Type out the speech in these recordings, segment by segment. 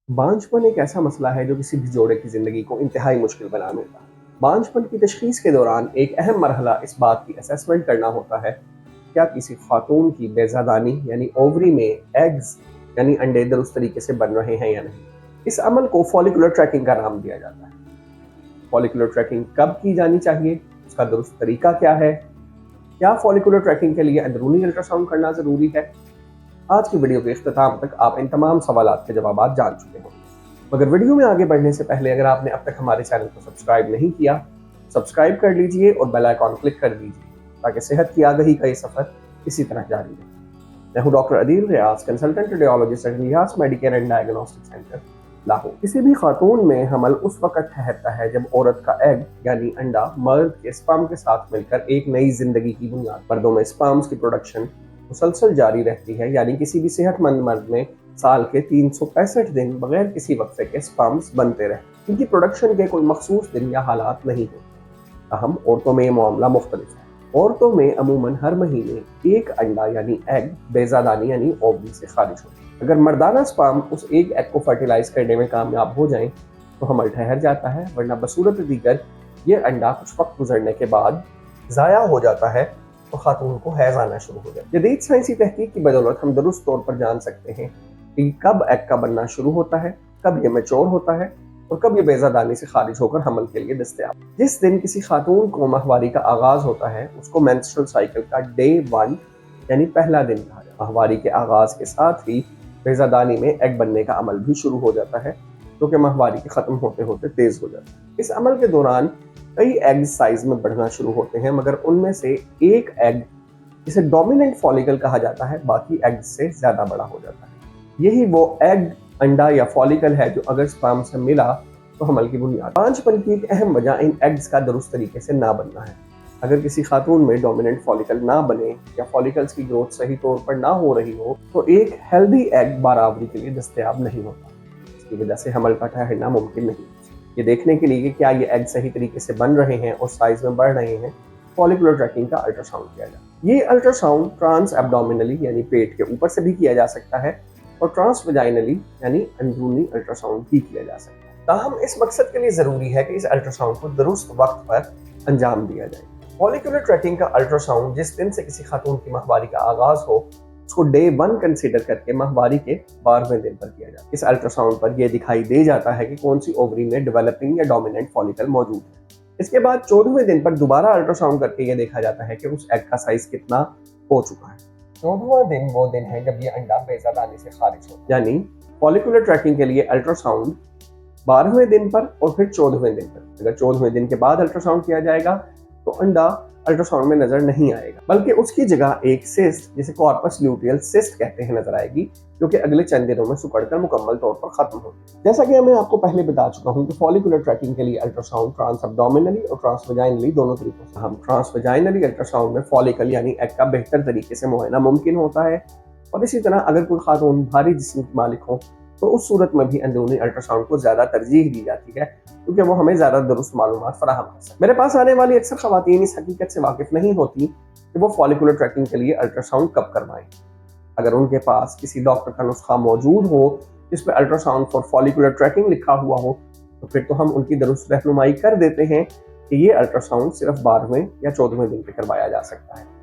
बांझपन एक ऐसा मसला है जो किसी भी जोड़े की ज़िंदगी को इंतहाई मुश्किल बना देता है। बांझपन की तशख़ीस के दौरान एक अहम मरहला इस बात की असेसमेंट करना होता है, क्या किसी खातून की बेज़ादानी यानी ओवरी में एग्स यानी अंडे दुरुस्त तरीके से बन रहे हैं या नहीं। इस अमल को फॉलिकुलर ट्रैकिंग का नाम दिया जाता है। फॉलिकुलर ट्रैकिंग कब की जानी चाहिए, उसका दुरुस्त तरीका क्या है, क्या फॉलिकुलर ट्रैकिंग के लिए अंदरूनी अल्ट्रासाउंड करना ज़रूरी है। आज की वीडियो के इख्तिताम तक आप इन तमाम सवालात के जवाब जान चुके होंगे। मगर वीडियो में आगे बढ़ने से पहले अगर आपने अब तक हमारे चैनल को सब्सक्राइब नहीं किया, सब्सक्राइब कर लीजिए और बेल आइकॉन क्लिक कर दीजिए ताकि सेहत की आगाही का ये सफ़र इसी तरह जारी रहे। मैं हूं doctor Adeel Riaz, consultant radiologist at Riaz Medicare and diagnostic centre, Lahore. किसी भी खातून में हमल उस वक्त ठहरता है जब औरत का एग यानी अंडा मर्द के स्पर्म के साथ मिलकर एक नई जिंदगी की बुनियाद। मर्दों में स्पर्म्स की प्रोडक्शन मुसलसल जारी रहती है, यानी किसी भी सेहतमंद मर्द में साल के 365 दिन बगैर किसी वक्फे के स्पर्म्स बनते रहे। इनकी प्रोडक्शन के कोई मखसूस दिन या हालात नहीं होते। अहम औरतों में ये मामला मुख्तलिफ है। औरतों में अमूमन हर महीने एक अंडा यानी एग बेज़ादानी यानी ओवरी से खारिज होता है। अगर मर्दाना स्पर्म उस एक एग को फर्टिलाइज करने में कामयाब हो जाएं तो हमल ठहर जाता है, वरना बसूरत दीगर ये अंडा कुछ वक्त गुजरने के बाद ज़ाया हो जाता है तो खातून को हैज़ आना शुरू हो जाता है। जदीद साइंसी तहकीक की बदौलत हम दुरुस्त तौर पर जान सकते हैं कि कब एग का बनना शुरू होता है, कब ये मैच्योर होता है और कब ये बेज़ादानी से खारिज होकर हमल के लिए दस्तयाब। जिस दिन किसी खातून को माहवारी का आगाज होता है उसको मेंस्ट्रुअल साइकिल का डे 1 यानी पहला दिन कहा जाता है। माहवारी के आगाज के साथ ही बेज़ादानी में एग बनने का अमल भी शुरू हो जाता है, जो कि माहवारी के खत्म होते होते तेज हो जाता है। इस अमल के दौरान कई एग साइज में बढ़ना शुरू होते हैं, मगर उनमें से एक एग जिसे डोमिनेंट फॉलिकल कहा जाता है बाकी एग से ज्यादा बड़ा हो जाता है। यही वो एग, अंडा या फॉलिकल है जो अगर स्पर्म से मिला तो हमल की बुनियाद। बांझपन की एक अहम वजह इन एग्स का दुरुस्त तरीके से ना बनना है। अगर किसी खातून में डोमिनेंट फॉलिकल ना बने या फॉलिकल्स की ग्रोथ सही तौर पर ना हो रही हो तो एक हेल्दी एग बाराबरी के लिए दस्तयाब नहीं होता। इसकी वजह से हमल का ठहरना मुमकिन नहीं। ये देखने के लिए कि क्या ये एग सही तरीके से बन रहे हैं और साइज में बढ़ रहे हैं, फॉलिकुलर ट्रैकिंग का अल्ट्रासाउंड किया जाता है। ये अल्ट्रासाउंड ट्रांस एब्डोमिनली यानी पेट के ऊपर से भी किया जा सकता है और ट्रांस वजाइनली यानी अंदरूनी अल्ट्रासाउंड भी किया जा सकता है। ताहम इस मकसद के लिए ज़रूरी है कि इस अल्ट्रासाउंड को दुरुस्त वक्त पर अंजाम दिया जाए। फॉलिकुलर ट्रैकिंग का अल्ट्रासाउंड जिस दिन से किसी खातून की माहवारी का आगाज हो उसको डे 1 कंसीडर करके माहवारी के 12वें दिन पर किया जाता है। इस अल्ट्रासाउंड पर यह दिखाई दे जाता है कि कौन सी ओवरी में डेवलपिंग या डोमिनेंट फॉलिकल मौजूद है। इसके बाद 14वें दिन पर दोबारा अल्ट्रासाउंड करके यह देखा जाता है कि उस एग का साइज कितना हो चुका है। 14वां दिन वो दिन है जब ये अंडा बेज़ादानी से खारिज होता है। यानी फॉलिकुलर ट्रैकिंग के लिए अल्ट्रासाउंड 12वें दिन पर और फिर 14वें दिन पर। अगर 14वें दिन के बाद अल्ट्रासाउंड किया जाएगा तो अंडा अल्ट्रासाउंड में नजर नहीं आएगा, बल्कि उसकी जगह एक सिस्ट जिसे कॉर्पस ल्यूटियल सिस्ट कहते हैं नजर आएगी, जो कि अगले चंद दिनों में सिकुड़कर मुकम्मल तौर पर खत्म होगी। जैसा कि मैं आपको पहले बता चुका हूं कि फॉलिकुलर ट्रैकिंग के लिए अल्ट्रासाउंड ट्रांस एब्डोमिनली और ट्रांस वजाइनली दोनों तरीकों से। हम ट्रांस वजाइनली अल्ट्रासाउंड में फॉलिकल यानी एग का बेहतर तरीके से मुआयना मुमकिन होता है, और इसी तरह अगर कोई खातून भारी जिस्म की मालिक हो तो उस सूरत में भी अंदरूनी अल्ट्रासाउंड को ज्यादा तरजीह दी जाती है, क्योंकि वो हमें ज्यादा दुरुस्त मालूमात फराहम कर सकते हैं। मेरे पास आने वाली अक्सर खवातीन इस हकीकत से वाकिफ नहीं होती कि वो फॉलिकुलर ट्रैकिंग के लिए अल्ट्रासाउंड कब करवाएं। अगर उनके पास किसी डॉक्टर का नुस्खा मौजूद हो जिसमें अल्ट्रासाउंड फॉर फॉलिकुलर ट्रैकिंग लिखा हुआ हो तो फिर तो हम उनकी दुरुस्त रहनुमाई कर देते हैं कि ये अल्ट्रासाउंड सिर्फ 12वें या 14वें दिन पे करवाया जा सकता है।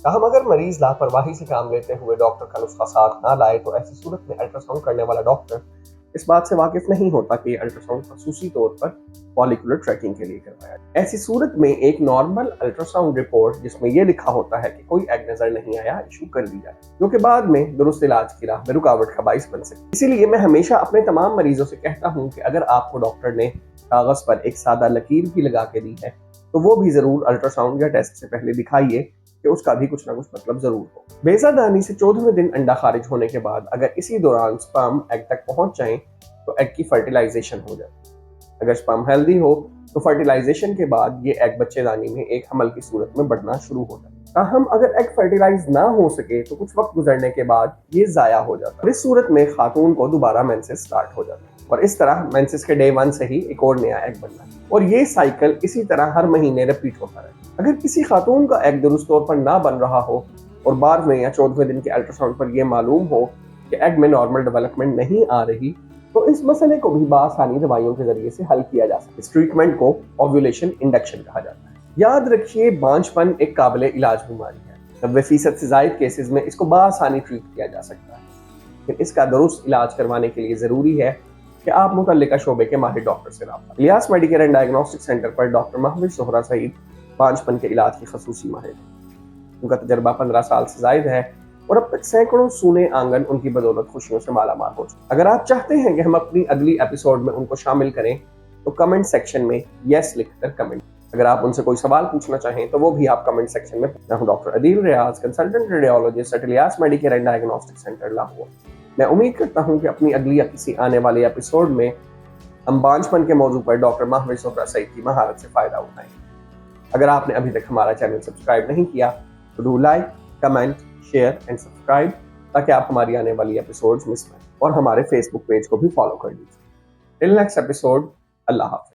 हम अगर मरीज लापरवाही से काम लेते हुए डॉक्टर का नुस्खा साथ ना लाए तो ऐसी सूरत में अल्ट्रासाउंड करने वाला डॉक्टर इस बात से वाकिफ नहीं होता कि अल्ट्रासाउंड खसूसी तौर पर फॉलिकुलर ट्रैकिंग के लिए करवाया। ऐसी सूरत में एक नॉर्मल अल्ट्रासाउंड रिपोर्ट जिसमें यह लिखा होता है कि कोई एग नजर नहीं आया इशू कर दी जाए, जो कि बाद में दुरुस्त इलाज की राह में रुकावट का बाइस बन सकती है। इसीलिए मैं हमेशा अपने तमाम मरीजों से कहता हूँ कि अगर आपको डॉक्टर ने कागज पर एक सादा लकीर भी लगा के दी है तो वो भी जरूर अल्ट्रासाउंड या टेस्ट से पहले दिखाइए कि उसका भी कुछ ना कुछ मतलब जरूर हो। बेज़ादानी से 14वें दिन अंडा खारिज होने के बाद अगर इसी दौरान स्पर्म एग तक पहुंच जाए तो एग की फर्टिलाइजेशन हो जाती है। अगर स्पर्म हेल्दी हो तो फर्टिलाइजेशन के बाद ये एग बच्चेदानी में एक हमल की सूरत में बढ़ना शुरू हो जाता है। ताहम अगर एग फर्टिलाइज ना हो सके तो कुछ वक्त गुजरने के बाद ये जाया हो जाता है। इस सूरत में खातून को दोबारा मेंसेस स्टार्ट हो जाता है और इस तरह मेंसेस के डे 1 से ही एक और नया एग बनना है और ये साइकिल इसी तरह हर महीने रिपीट होता रहे। अगर किसी खातून का एग दुरुस्त तौर पर ना बन रहा हो और 12वें या 14वें दिन के अल्ट्रासाउंड पर यह मालूम हो कि एग में नॉर्मल डेवलपमेंट नहीं आ रही तो इस मसले को भी बआसानी दवाइयों के जरिए से हल किया जा सकता है। इस ट्रीटमेंट को ओव्यूलेशन इंडक्शन कहा जाता है। याद रखिए, बांझपन एक काबिल इलाज बीमारी है। 90% से ज्यादा केसेस में इसको बआसानी ट्रीट किया जा सकता है, लेकिन इसका दुरुस्त इलाज करवाने के लिए जरूरी है कि आप मुतल्लिका शोबे के माहिर डॉक्टर से रब्ता। Ilyas Medicare and diagnostic centre पर डॉक्टर महविर ज़ोहरा सईद बांझपन के इलाज की खसूसी माहिर हैं। उनका तजर्बा 15 साल से जायद है और अब तक सैकड़ों सूने आंगन उनकी बदौलत खुशियों से मालामाल हो चुके। अगर आप चाहते हैं कि हम अपनी अगली एपिसोड में उनको शामिल करें तो कमेंट सेक्शन में यस लिखकर कमेंट। अगर आप उनसे कोई सवाल पूछना चाहें तो वो भी आप कमेंट सेक्शन में। मैं हूं doctor Adeel Riaz, consultant radiologist at Ilyas Medicare and diagnostic centre Lahore. मैं उम्मीद करता हूं कि अपनी अगली या किसी आने वाले एपिसोड में हम बांझपन के मौजू पर डॉक्टर महविर ज़ोहरा सईद की महारत से फायदा उठाएंगे। अगर आपने अभी तक हमारा चैनल सब्सक्राइब नहीं किया तो do like, comment, share and subscribe, ताकि आप हमारी आने वाली एपिसोड्स मिस ना करें। और हमारे फेसबुक पेज को भी फॉलो कर लीजिए। टिल नेक्स्ट एपिसोड, अल्लाह हाफ़िज़।